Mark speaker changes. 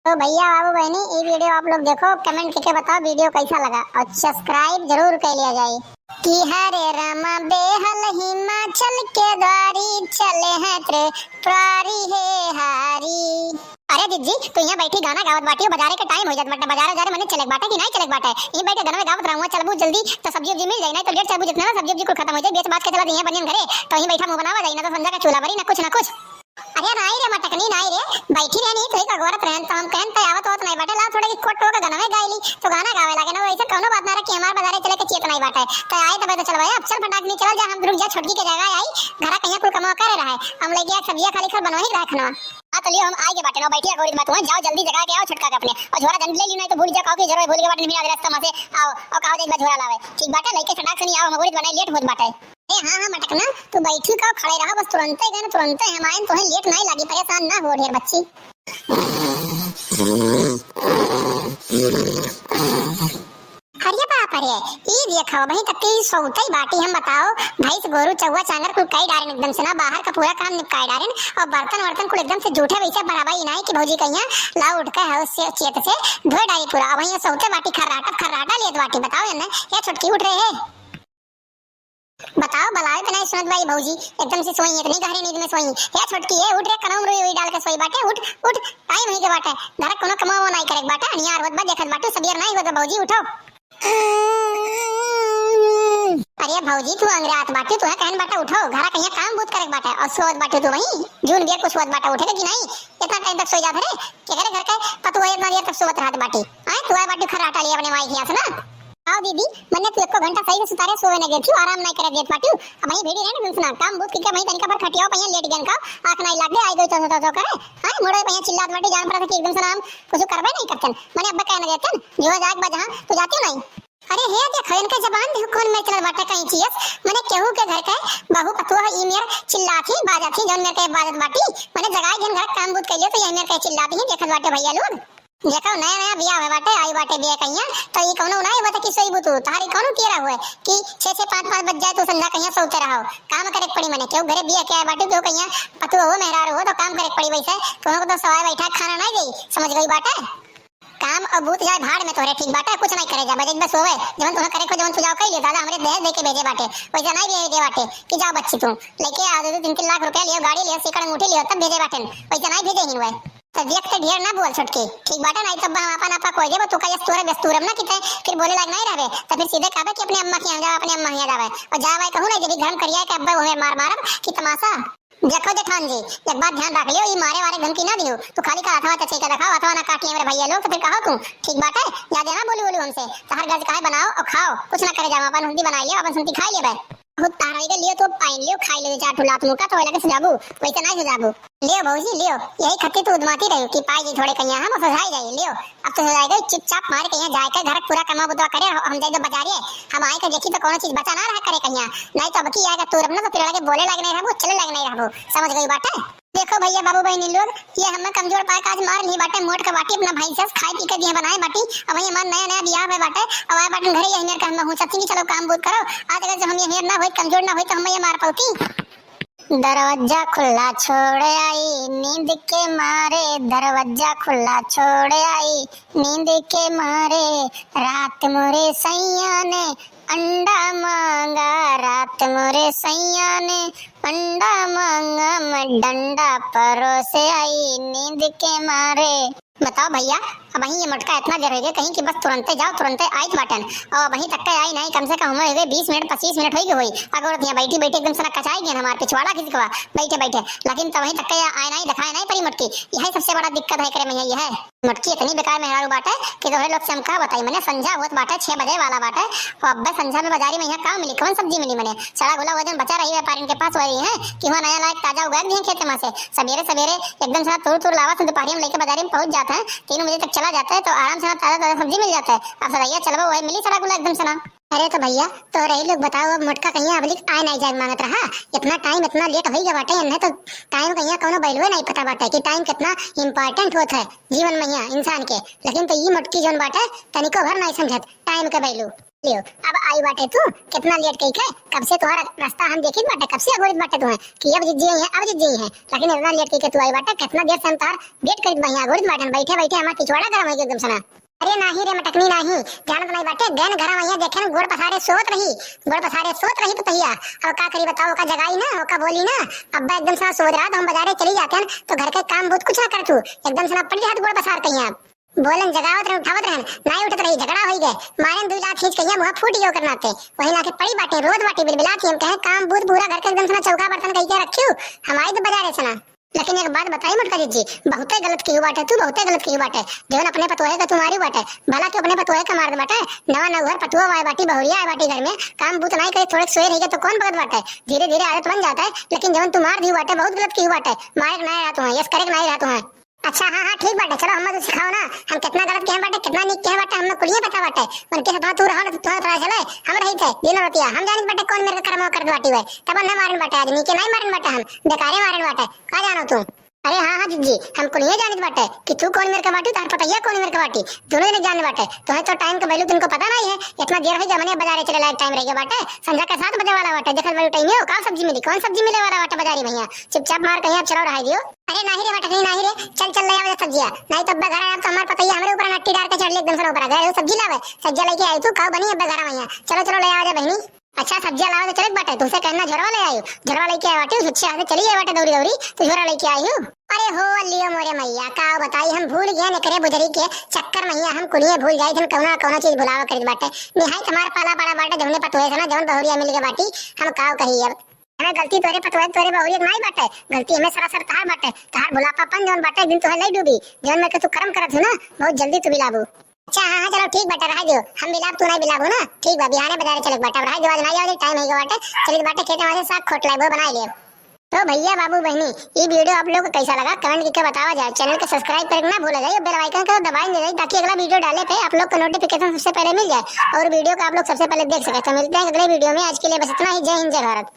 Speaker 1: तो भैया बाबू बहनी ये वीडियो आप लोग देखो, कमेंट करके बताओ वीडियो कैसा लगा और सब्सक्राइब जरूर कर लिया जाए। कि हरे रामा बेहल हिमाचल के द्वारी चले हैं त्रिपुरारी है हारी। अरे दीदी तू यहाँ बैठी गाना गावत बाटी हो, बाजारे का टाइम हो जात बट्टा बाजार बाजार मने चले बाटा कि नहीं चले बाटा ये बैठे घर में गावत रहूंगा। चलबू जल्दी तो सब्जी उब्जी मिल जाए, नहीं तो लेट चलबू जितना सब्जी उब्जी कुल खत्म हो जाए, बेच बात के चला दिए बनियन घरे तो यहीं बैठा मुंह बनावा जाए ना तो संजा का चूल्हा भरी ना कुछ। अरे नाई रे मटकनी नाई रे बैठी रहनी तो एक अगवरत रहन तो हम कहन त आवत होत नहीं बाटे ला थोड़ा की कोट टोका गाना में गाइली तो गाना गावे लागे ना वैसे कोनो बात ना रे कि हमार बाजारे चले के चेत नहीं बाटे तो आए तबे तो चल भाई अब चल फटाक नहीं चल जा, हम रुक जा छोटकी के जगह आई घरा कहीं कुल कमा करे रहा है हम ले गया सब्जियां खाली खर बनवा ही रखना। हां तो लियो हम आए के बाटे ना बैठिया गोरी मत जाओ जल्दी जगह के आओ छटका के अपने और झोरा जल्दी ले ली नहीं तो भूल जा काओ के जरूर भूल के बाटे मिला रास्ता में से आओ और काओ दे झोरा लावे ठीक बाटे लेके फटाक से नहीं आओ मगोरी बनाई लेट होत बाटे। हाँ मटकना तू बैठी का खड़े रहा बस तुरंत ही गए तुरंत ही हमारे तो लेट नहीं लगी परेशान ना हो ढेर बच्ची। अरे बाप रे ये देखो भाई तत्ती सौते ही बाटी हम बताओ भाई से गोरू चौवा चांगर कुल कई डारेन एकदम से ना बाहर का पूरा काम निपटाई डारेन और बर्तन वर्तन कुल एकदम से जूठे वैसे बराबर ही नहीं कि भौजी कहिया ला उठ के हाउस से चेत से धोए डाली पूरा। अब ये सौते बाटी खर्राटा लेत बाटी बताओ ना ये छुटकी उठ रहे है बताओ बलाए तो नहीं सुनत भाई भौजी एकदम से सोई इतनी गहरी नींद में सोई या छोटकी है उठ रे कनम रोई हुई डाल के सोई बाटे उठ टाइम ही के बाटे घर कोनो कमाओ नहीं करे बाटे अनियार होत बा देखत बाटे सबेर नहीं होत भौजी उठो। अरे भौजी तू अंग्रेत बाटे तू है कहन बाटे उठो घर कहीं काम बहुत करे बाटे और सोत बाटे तू वही जून बियर को सोत बाटे उठेगा कि नहीं इतना टाइम तक सो जात रे के करे घर का पतु है इतना देर तक सोत रहत बाटे आए तू है बाटे खराटा लिए अपने माई हिया से ना। आओ दीदी मैंने तू एको घंटा सही से सुतारे सोवे न गेथी आराम नहीं करे देत पाटी अब वही भेड़ी रहने सुना काम बहुत के वही तनिका पर खटियाओ पया लेट गन का आंख नहीं लागे आई गई तो करे हां मोड़े पया चिल्लात बाटी जान पड़ा कि एकदम से नाम कुछ करबे नहीं करतन मैंने अब कह न देतन जो जाग बा जहां तो जाती नहीं। अरे हे देखो इनका जबान देखो कौन में चल बाटा कहीं चीज मैंने केहू के घर का बहू पतुआ ई मेर चिल्लाती बाजाती जौन मेरे के बाजत बाटी मैंने जगाई जन घर काम बुत कइले तो ये मेरे के चिल्लाती है देखत बाटे भैया लोग देखो नया बियाह है बाटे आई बाटे बियाह कहिया तो ये कोनो नहीं बता कि सही बुतू तारी कोनो केरा हुए कि 6 5 बज जाए तो संध्या कहिया सोते रहो काम करे पड़ी मने केहू घरे बियाह के बाटे तो कहिया पतु हो मेहरार हो तो काम करे पड़ी वैसे कोनो को तो सवाय बैठा खाना नहीं गई समझ गई बाटे काम अब भूत जाए भाड़ में तोरे ठीक बाटे कुछ नहीं करे जा बजे बस होवे जवन तोने करे को जवन तू जाओ कई ले दादा हमरे दे के भेजे बाटे वैसे नहीं दे बाटे कि जाओ बच्ची तू लेके आ दे 3 लाख रुपया लियो गाड़ी लियो सीकड़ अंगूठी लियो तब भेजे बाटे वैसे नहीं भेजे हिनवे तो देख के ढेर ना बोल छटके ठीक बाटे नहीं तब हम अपन आपा कोई देबो तू का यस्तूरे बेस्तूरम ना किते फिर बोले लाग नहीं रहबे तो फिर सीधे कहबे कि अपने अम्मा के यहां जा अपने अम्मा यहां जावे और जावे कहू ना जब घर करिया के अब्बा ओहे मार मारब कि तमाशा देखो जेठान जी एक बात ध्यान रख लियो ये मारे वारे धमकी ना दियो तू खाली का अथवा तचे का दिखाओ अथवा ना काट लिए मेरे भैया लोग तो फिर कहो तू ठीक बात है याद है ना बोली हमसे तो हर गज काहे बनाओ और खाओ कुछ ना करे जाओ अपन हुंदी बनाई लियो अपन सुनती खाई लेबे खुद ताराई के लिए तो पाइन लियो खाई ले चार ठुला तुम का तो लगे सजाबू वैसे नहीं सजाबू लियो भौजी लियो यही खत्ती तो उदमाती रही कि पाई जी थोड़े कहिया हम फसाई जाए लियो अब तो सजाई गई चुपचाप मार कहिया जाए के घर पूरा कमा बुदवा करे हम जाए तो बाजारे हम आए के देखी तो कौन चीज बचा ना रहा करे कहिया नहीं तो अब की आएगा तू रब ना तो फिर लगे बोले लग नहीं रहबो चले लग नहीं रहबो समझ गई बात है। देखो भैया बाबू बहनी लोग ये हमें कमजोर पाए काज मार नहीं बाटे मोट का बाटी अपना भाई से खाए पी के दिए बनाए बाटी अब ये मन नया बियाह है बाटे अब आए बाटे घरे यही मेरे कहना हूं सच्ची चलो काम बहुत करो आज अगर हम ये हेर ना होई कमजोर ना होई तो हम ये मार पाऊती। दरवाजा खुला छोड़ आई नींद के मारे दरवाजा खुला छोड़ आई नींद के मारे रात मोरे सैया ने अंडा मांगा रात मोरे सैया ने अंडा मांगा मैं डंडा परोसे आई नींद के मारे। बताओ भैया अब वही ये मटका इतना देर हो गया कहीं कि बस तुरंत जाओ तुरंत आई बाटन और वहीं तक आई नहीं कम से कम हुए 20 मिनट 25 मिनट हो गई अगर यहाँ बैठी बैठी एकदम से कचाई गया हमारे पिछवाड़ा खिसकवा बैठे बैठे लेकिन तो वहीं तक आए नहीं दिखाए नहीं पड़ी मटकी यही सबसे बड़ा दिक्कत है करे में ये है मटकी इतनी बेकार मेहरारू बाटे कि तोहरे लोग से हम का बताई मैंने संझा होत बाटे 6 बजे वाला बाटे और अब संझा में बाजारी में यहाँ काम मिली कौन सब्जी मिली मैंने सड़ा गुला वजन बचा रही व्यापारी के पास वही है कि वहाँ नया लायक ताजा उगा दिए खेत में से सवेरे एकदम से तुर लावा दोपहर में लेके बाजारी में पहुंच जाता है 3 बजे तक चला जाता है तो आराम से ताजा सब्जी मिल जाता है। अब सदैया चलबो वही मिली सड़ा गुला एकदम से ना। अरे तो भैया तो रही लोग बताओ अब मोटका कहीं अबलिक आए नहीं जाए मांगत रहा इतना टाइम इतना लेट हो गया बाटे इन्हें तो टाइम कहीं कोनो बैलवे नहीं पता बाटे कि टाइम कितना इंपॉर्टेंट होता है जीवन में यहाँ इंसान के लेकिन तो ये मोटकी जोन बाटे तनिको भर नहीं समझत टाइम के बैलू। लियो अब आई बाटे तू कितना लेट कई के कब से तुम्हारा रास्ता हम देखी बाटे कब से अगोरित बाटे तुम्हें कि अब जित जी है अब जित जी है लेकिन इतना लेट कई के तू आई बाटे कितना देर से हम तार वेट करित बहिया अगोरित बाटन बैठे बैठे हमार पिछवाड़ा गरम हो गया एकदम सना। अरे नाही रे मटकनी नाही जानत नहीं बाटे गन गरम भैया देखे ना गोड़ पसारे सोत रही तो तहिया अब का करी बताओ का जगाई ना का बोली ना अब्बा एकदम से सोच रहा तो हम बाजारे चली जाते हैं तो घर के काम बहुत कुछ ना कर तू एकदम से पड़ जात गोड़ पसार कहिया बोलन जगावत रहे उठावत रहन नहीं उठत रही झगड़ा होई गए मारन दुई लाख खींच कहिया मुंह फूट गयो करनाते वही लाके पड़ी बाटे रोज बाटे बिलबिलाती हम कहे काम बहुत पूरा घर के एकदम से चौका बर्तन कहि के रखियो हमारी तो बाजारे सना। लेकिन एक बात बताई मुटका जी बहुत गलत की बाटे तू बहुत गलत की बाटे जवन अपने पतोहे का तुम्हारी बाटे भला तो अपने पतोहे का मार दे बाटे नवा नवा पतुआ वाय बाटी बहुरिया आए बाटी घर में काम बूत नहीं करे थोड़े सोए रह गए तो कौन भगत बाटे धीरे धीरे आदत बन जाता है लेकिन जवन तुम मार दी बाटे बहुत गलत की बाटे मारे नहीं रहा तू यस करे नहीं रहा तू। अच्छा हाँ ठीक बाटे चलो हम तो सिखाओ ना हम कितना गलत कहे बाटे कितना नीक कहे बाटे हमने कुलिए पता बाटे उनके साथ तू रहो ना तो थोड़ा चले हम रही थे दिन रोटिया हम जानित बाटे कौन मेरे कर्म कर बाटी हुए तब न मारन बाटे आदमी के नहीं मारन बाटे हम बेकारे मारन बाटे का जानो तू। अरे हाँ हाँ जी हम कुलिए जानित बाटे कि तू कौन मेरे का बाटी तार पता है कौन मेरे का बाटी दोनों ने जानने बाटे तुम्हें तो टाइम का वैल्यू तुमको पता नहीं है इतना देर है जमाने बाजारे चले लायक टाइम रह गया बाटे संध्या के 7 बजे वाला बाटे देखल वैल्यू टाइम है का सब्जी मिली कौन सब्जी मिले वाला बाटे बाजारी भैया चुपचाप मार कहीं चलो रहा दियो। अरे नहीं रे बेटा नहीं रे चल ले आवे सब्जियां नहीं तो अब्बा घर आया तो हमारे पता ही हमरे ऊपर नट्टी डाल के चढ़ ले एकदम से ऊपर गए सब्जी लावे सब्जियां लेके आई तू का बनी अब्बा घर भैया चलो ले आवे बहनी। अच्छा सब्जियां लावे तो चले बाटे तुमसे कहना झरवा ले आई झरवा लेके आए बाटे छुच्छे हाथ चली गए बाटे दौड़ी दौड़ी तो झोरा लेके आई हूं। अरे हो लियो मोरे मैया का बताई हम भूल गए नकरे बुजरी के चक्कर मैया हम कुलिए भूल जाई हम कौना चीज भुलावा करित बाटे निहाई तुम्हारा पाला पड़ा बाटे जमने पतोए से ना जवन बहुरिया मिल के बाटी हम काव कही अब हमें गलती तोरे पतोए तोरे बहुरिया नहीं बाटे गलती हमें सरासर तार बाटे तार भुलापापन जवन बाटे दिन तो है नहीं डूबी जवन में के तू कर्म करत हो ना बहुत जल्दी तू बिलाबू। अच्छा हाँ चलो ठीक बेटा रह दियो हम बिलाब तू नहीं बिलाबू ना ठीक बा बिहाने बाजारे चले बेटा रह दियो आज नहीं आवे टाइम है बाटे चलिए बाटे खेते में साग खोट लाए वो बना लिए। तो भैया बाबू बहनी ये वीडियो आप लोगों को कैसा लगा कमेंट करके बतावा जाए चैनल को सब्सक्राइब करना ना भूला जाए बेल आइकन को दबाएं दे ताकि अगला वीडियो डाले पे आप लोग को नोटिफिकेशन सबसे पहले मिल जाए और वीडियो को आप लोग सबसे पहले देख सके। तो मिलते हैं अगले वीडियो में आज के लिए बस इतना ही जय हिंद जय भारत।